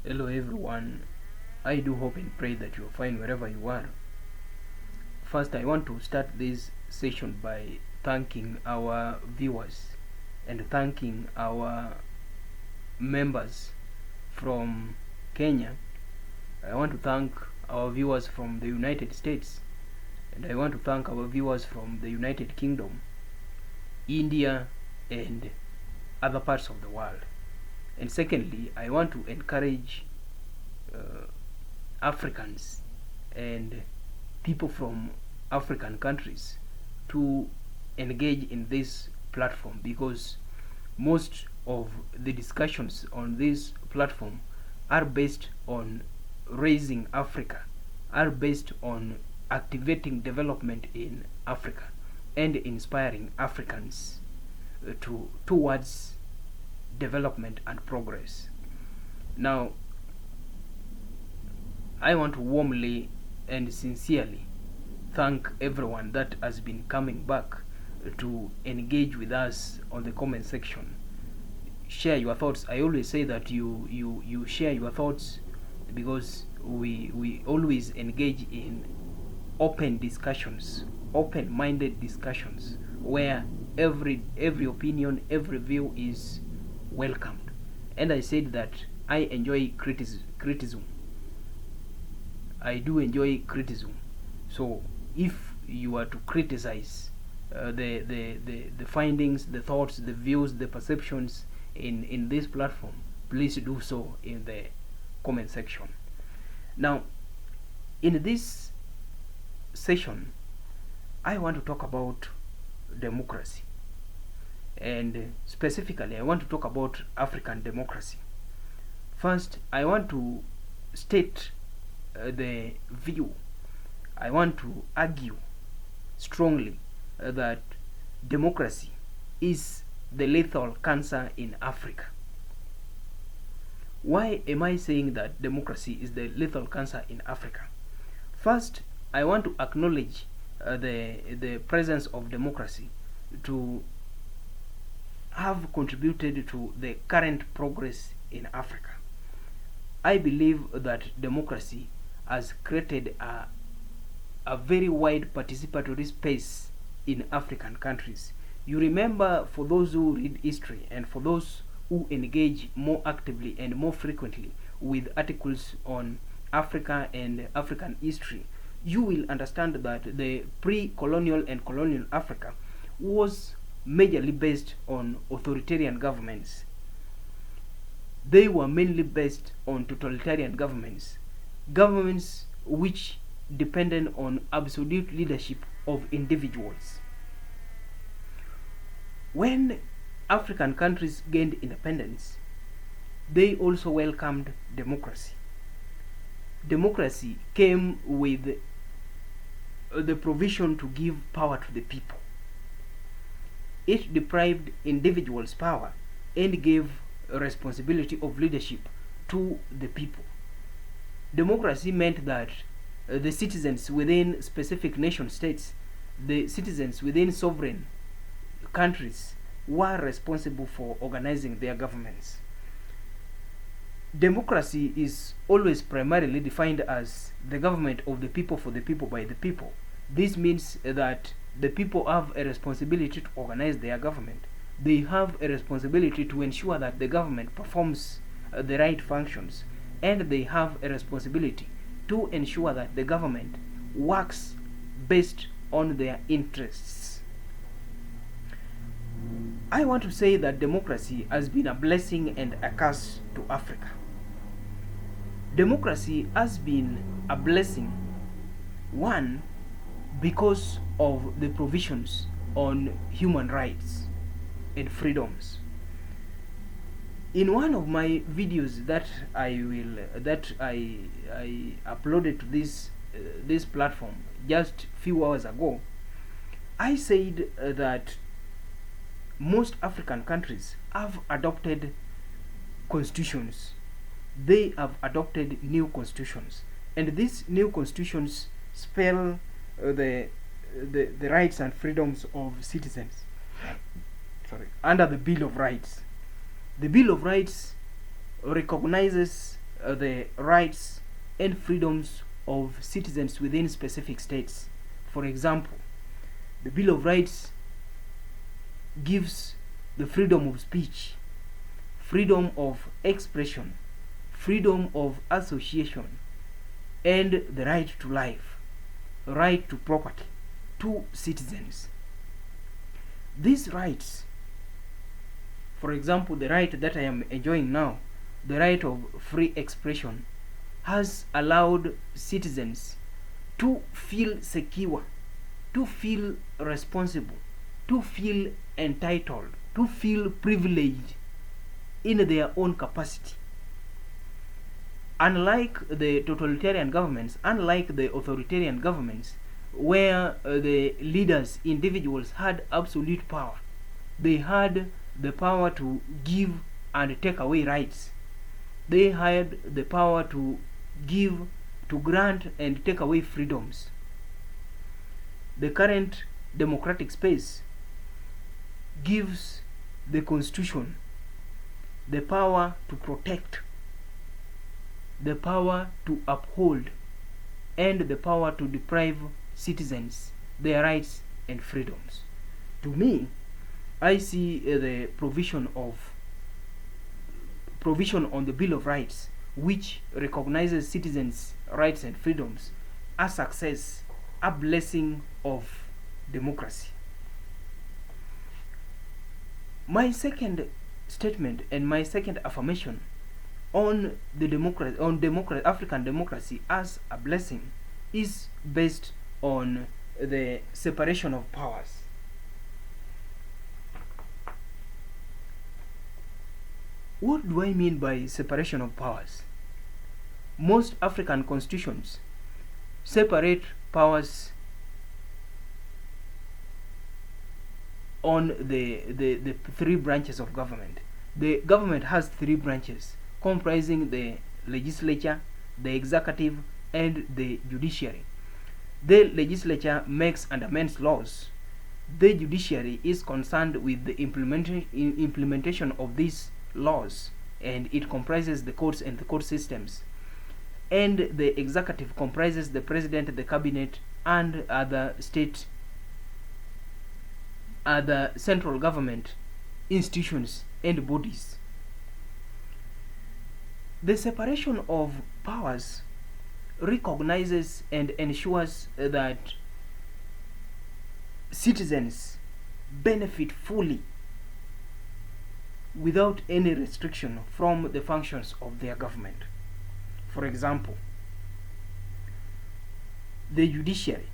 Hello everyone. I do hope and pray that you're fine wherever you are. First, I want to start this session by thanking our viewers and thanking our members from Kenya. I want to thank our viewers from the United States, and I want to thank our viewers from the United Kingdom, India, and other parts of the world. And secondly, I want to encourage uh, Africans and people from African countries to engage in this platform, because most of the discussions on this platform are based on raising Africa, are based on activating development in Africa and inspiring Africans towards development and progress. Now, I want to warmly and sincerely thank everyone that has been coming back to engage with us on the comment section. Share your thoughts. I always say that you share your thoughts, because we always engage in open discussions, open-minded discussions, where every opinion, every view is welcomed. And I said that I enjoy criticism. I do enjoy criticism. So if you are to criticize the findings, the thoughts, the views, the perceptions in this platform, please do so in the comment section. Now, in this session, I want to talk about democracy, and specifically, I want to talk about African democracy. First, I want to state the view. I want to argue strongly that democracy is the lethal cancer in Africa. Why am I saying that democracy is the lethal cancer in Africa? First, I want to acknowledge the presence of democracy to have contributed to the current progress in Africa. I believe that democracy has created a very wide participatory space in African countries. You remember, for those who read history and for those who engage more actively and more frequently with articles on Africa and African history, you will understand that the pre-colonial and colonial Africa was majorly based on authoritarian governments. They were mainly based on totalitarian governments, governments which depended on absolute leadership of individuals. When African countries gained independence, they also welcomed democracy. Democracy came with the provision to give power to the people. It deprived individuals power and gave a responsibility of leadership to the people. Democracy meant that the citizens within specific nation states, the citizens within sovereign countries, were responsible for organizing their governments. Democracy is always primarily defined as the government of the people, for the people, by the people. This means that the people have a responsibility to organize their government. They have a responsibility to ensure that the government performs the right functions, and they have a responsibility to ensure that the government works based on their interests. I want to say that democracy has been a blessing and a curse to Africa. Democracy has been a blessing, one, because of the provisions on human rights and freedoms. In one of my videos that I uploaded to this platform just few hours ago, I said that most African countries have adopted constitutions. They have adopted new constitutions, and these new constitutions spell the rights and freedoms of citizens. Sorry, under the Bill of Rights. The Bill of Rights recognizes the rights and freedoms of citizens within specific states. For example, the Bill of Rights gives the freedom of speech, freedom of expression, freedom of association, and the right to life, right to property to citizens. These rights, for example, the right that I am enjoying now, the right of free expression, has allowed citizens to feel secure, to feel responsible, to feel entitled, to feel privileged in their own capacity. Unlike the totalitarian governments, unlike the authoritarian governments, where the leaders, individuals, had absolute power, they had the power to give and take away rights. They had the power to give, to grant and take away freedoms. The current democratic space gives the Constitution the power to protect, the power to uphold, and the power to deprive citizens their rights and freedoms. To me, I see the provision on the Bill of Rights, which recognizes citizens' rights and freedoms, a success, a blessing of democracy. My second statement and my second affirmation on the African democracy as a blessing is based on the separation of powers. What do I mean by separation of powers? Most African constitutions separate powers on the three branches of government. The government has three branches comprising the legislature, the executive, and the judiciary. The legislature makes and amends laws. The judiciary is concerned with the implementation of these laws, and it comprises the courts and the court systems. And the executive comprises the president, the cabinet, and other central government institutions and bodies. The separation of powers recognizes and ensures that citizens benefit fully without any restriction from the functions of their government. For example, the judiciary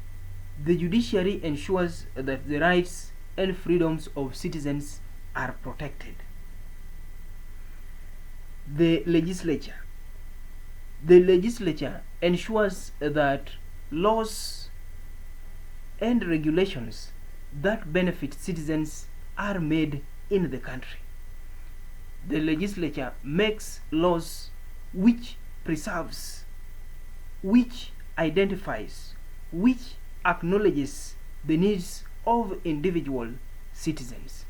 ensures that the rights and freedoms of citizens are protected. The legislature ensures that laws and regulations that benefit citizens are made in the country. The legislature makes laws which preserves, which identifies, which acknowledges the needs of individual citizens.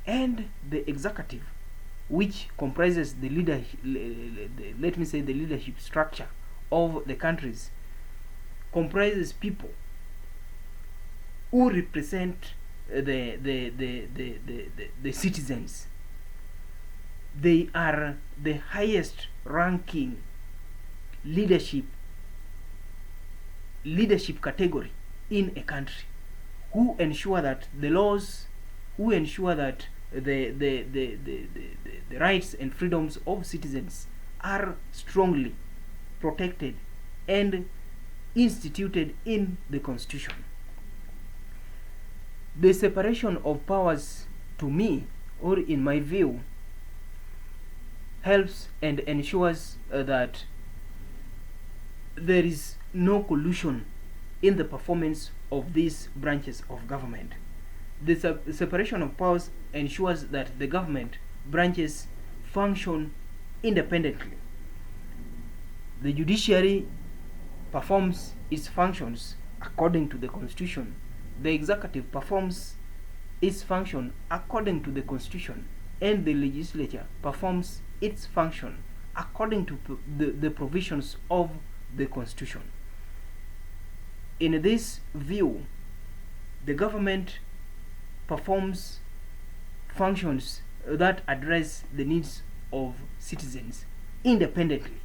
And the executive, which comprises the leadership structure of the countries, comprises people who represent the citizens. They are the highest ranking leadership category in a country, who ensure that the laws, who ensure that the rights and freedoms of citizens are strongly protected and instituted in the Constitution. The separation of powers, to me, or in my view, helps and ensures that there is no collusion in the performance of these branches of government. The separation of powers ensures that the government branches function independently. The judiciary performs its functions according to the Constitution. The executive performs its function according to the Constitution, and the legislature performs its function according to the provisions of the Constitution. In this view, the government performs functions that address the needs of citizens independently.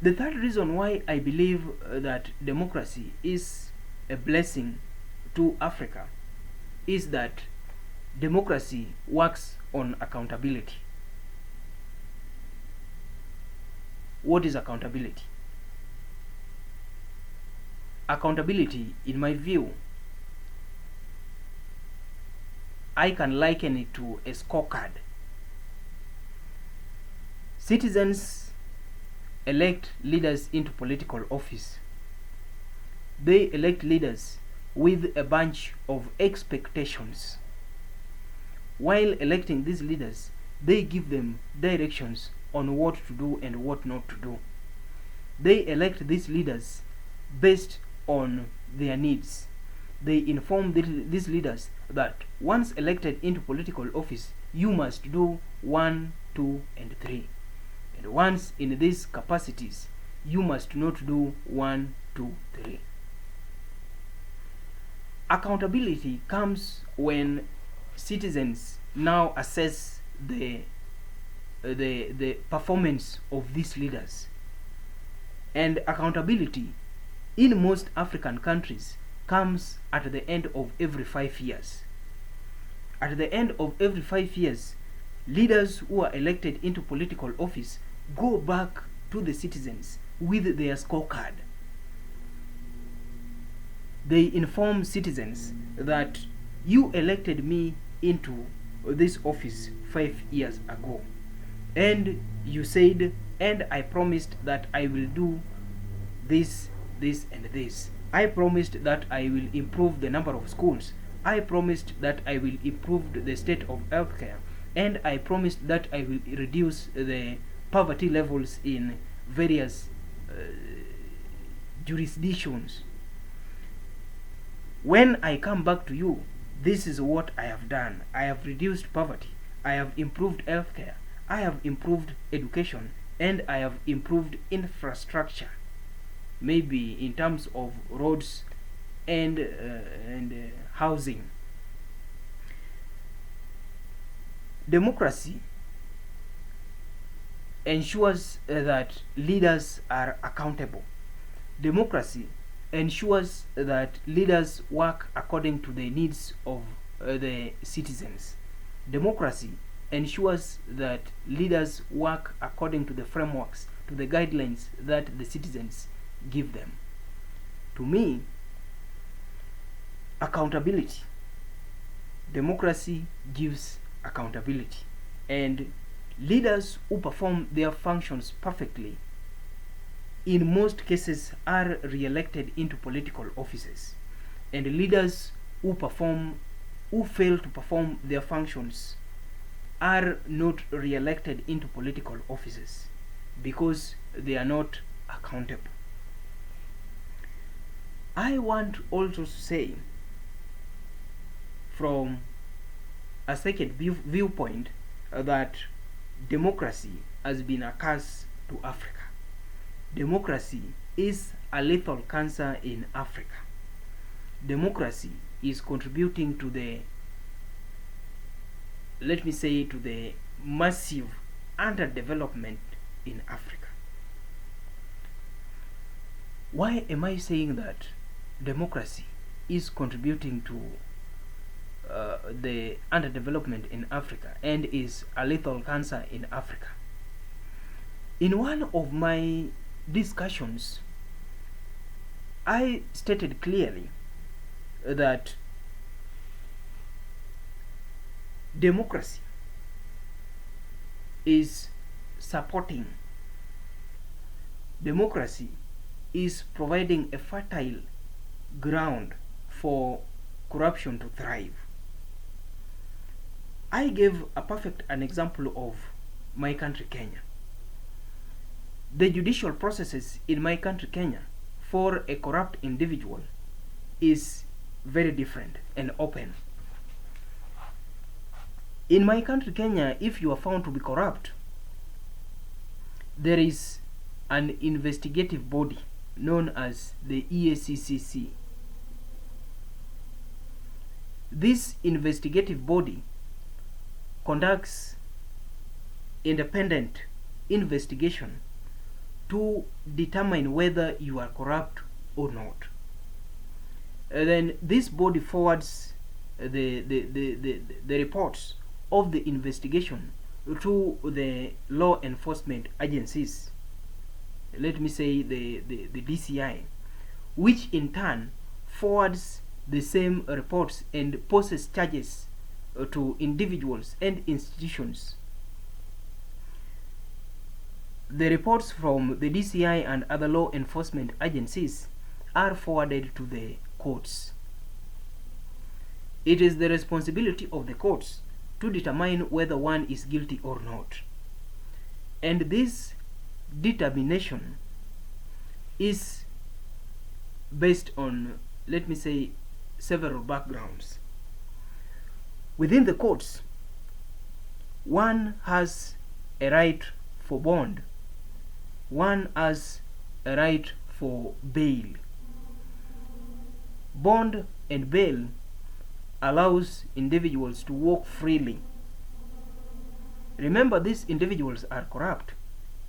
The third reason why I believe that democracy is a blessing to Africa is that democracy works on accountability. What is accountability? Accountability, in my view, I can liken it to a scorecard. Citizens elect leaders into political office. They elect leaders with a bunch of expectations. While electing these leaders, they give them directions on what to do and what not to do. They elect these leaders based on their needs. They inform these leaders that once elected into political office, you must do 1, 2, and 3. And once in these capacities, you must not do 1, 2, 3. Accountability comes when citizens now assess the performance of these leaders. And accountability in most African countries comes at the end of every 5 years. At the end of every 5 years, leaders who are elected into political office go back to the citizens with their scorecard. They inform citizens that you elected me into this office 5 years ago, and you said, and I promised that I will do this, this, and this. I promised that I will improve the number of schools. I promised that I will improve the state of healthcare, and I promised that I will reduce the poverty levels in various jurisdictions. When I come back to you, this is what I have done. I have reduced poverty. I have improved healthcare. I have improved education, and I have improved infrastructure. Maybe in terms of roads and housing. Democracy ensures that leaders are accountable. Democracy ensures that leaders work according to the needs of the citizens. Democracy ensures that leaders work according to the frameworks, to the guidelines that the citizens give them. To me, accountability. Democracy gives accountability, and leaders who perform their functions perfectly in most cases are re-elected into political offices, and leaders who fail to perform their functions are not re-elected into political offices because they are not accountable. I want also to say, from a second viewpoint, that democracy has been a curse to Africa. Democracy is a lethal cancer in Africa. Democracy is contributing to the, let me say, to the massive underdevelopment in Africa. Why am I saying that democracy is contributing to the underdevelopment in Africa and is a lethal cancer in Africa? In one of my discussions, I stated clearly that democracy is supporting, democracy is providing a fertile ground for corruption to thrive. I gave an example of my country, Kenya. The judicial processes in my country, Kenya, for a corrupt individual is very different and open. In my country, Kenya, if you are found to be corrupt, there is an investigative body known as the EACCC. This investigative body conducts independent investigation to determine whether you are corrupt or not. Then this body forwards the reports of the investigation to the law enforcement agencies, let me say the DCI, which in turn forwards the same reports and poses charges to individuals and institutions. The reports from the DCI and other law enforcement agencies are forwarded to the courts. It is the responsibility of the courts to determine whether one is guilty or not. And this determination is based on, let me say, several backgrounds. Within the courts, one has a right for bond, one has a right for bail. Bond and bail allows individuals to walk freely. Remember, these individuals are corrupt,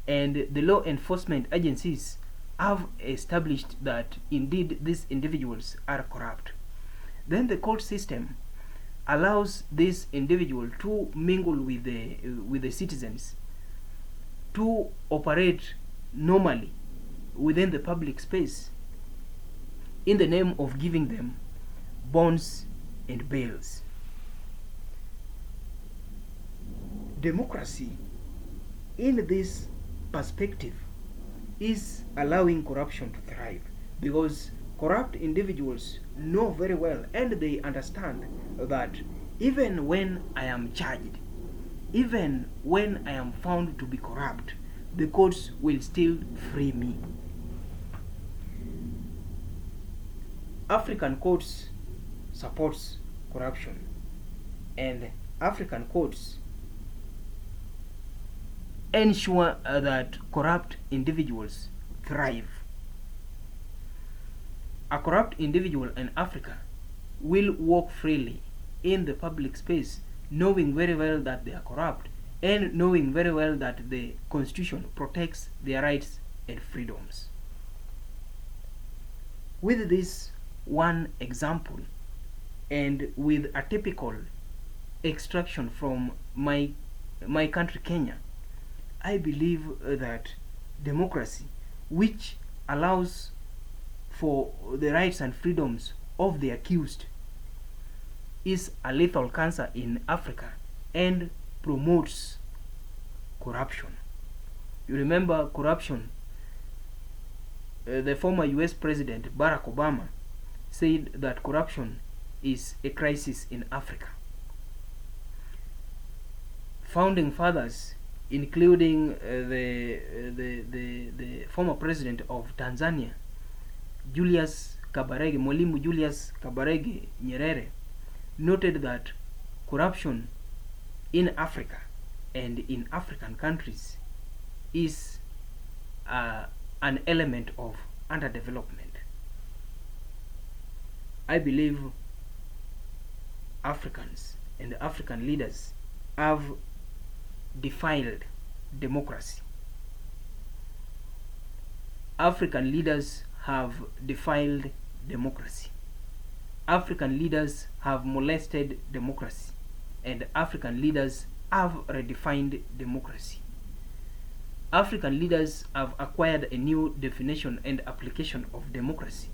and the law enforcement agencies have established that indeed these individuals are corrupt. Then the court system allows this individual to mingle with the citizens, to operate normally within the public space in the name of giving them bonds and bails. Democracy, in this perspective, is allowing corruption to thrive, because corrupt individuals know very well and they understand that even when I am charged, even when I am found to be corrupt, the courts will still free me. African courts supports corruption, and African courts ensure that corrupt individuals thrive. A corrupt individual in Africa will walk freely in the public space, knowing very well that they are corrupt and knowing very well that the Constitution protects their rights and freedoms. With this one example, and with a typical extraction from my country, Kenya, I believe that democracy, which allows for the rights and freedoms of the accused, is a lethal cancer in Africa and promotes corruption. You remember corruption. The former US President Barack Obama said that corruption is a crisis in Africa. Founding fathers, including the former president of Tanzania, Mwalimu Julius Kabarege Nyerere, noted that corruption in Africa and in African countries is an element of underdevelopment. I believe Africans and African leaders have defiled democracy. African leaders have defiled democracy. African leaders have molested democracy, and African leaders have redefined democracy. African leaders have acquired a new definition and application of democracy.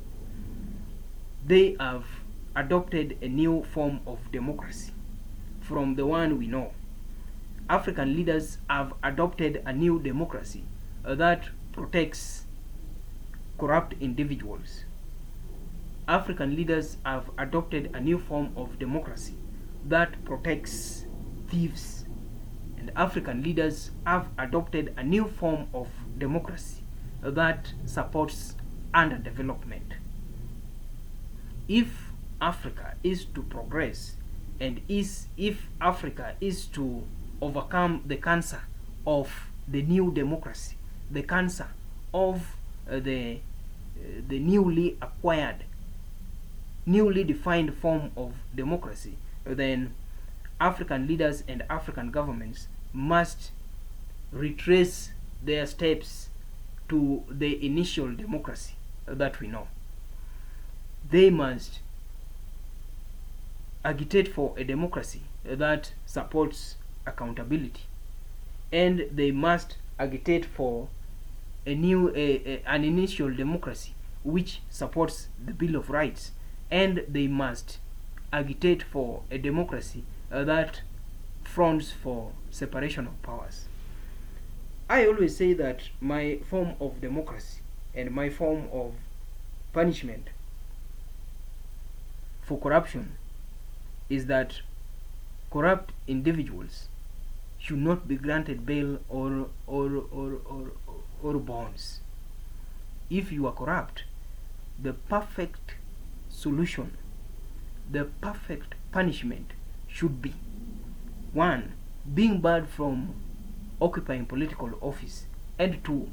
They have adopted a new form of democracy from the one we know. African leaders have adopted a new democracy that protects corrupt individuals. African leaders have adopted a new form of democracy that protects thieves. And African leaders have adopted a new form of democracy that supports underdevelopment. If Africa is to progress and is if Africa is to overcome the cancer of the new democracy, the cancer of the newly acquired, newly defined form of democracy, then African leaders and African governments must retrace their steps to the initial democracy that we know. They must agitate for a democracy that supports accountability, and they must agitate for an initial democracy which supports the Bill of Rights, and they must agitate for a democracy that fronts for separation of powers. I always say that my form of democracy and my form of punishment for corruption is that corrupt individuals should not be granted bail or bonds. If you are corrupt, the perfect solution, the perfect punishment should be: 1. Being barred from occupying political office, and 2.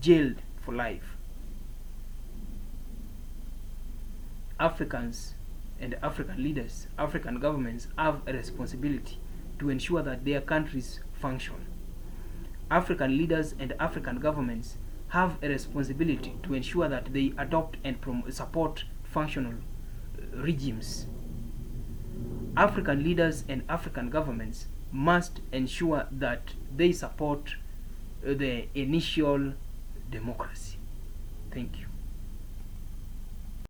Jailed for life. Africans and African leaders, African governments have a responsibility to ensure that their countries function. African leaders and African governments have a responsibility to ensure that they adopt and support functional regimes. African leaders and African governments must ensure that they support the initial democracy. Thank you.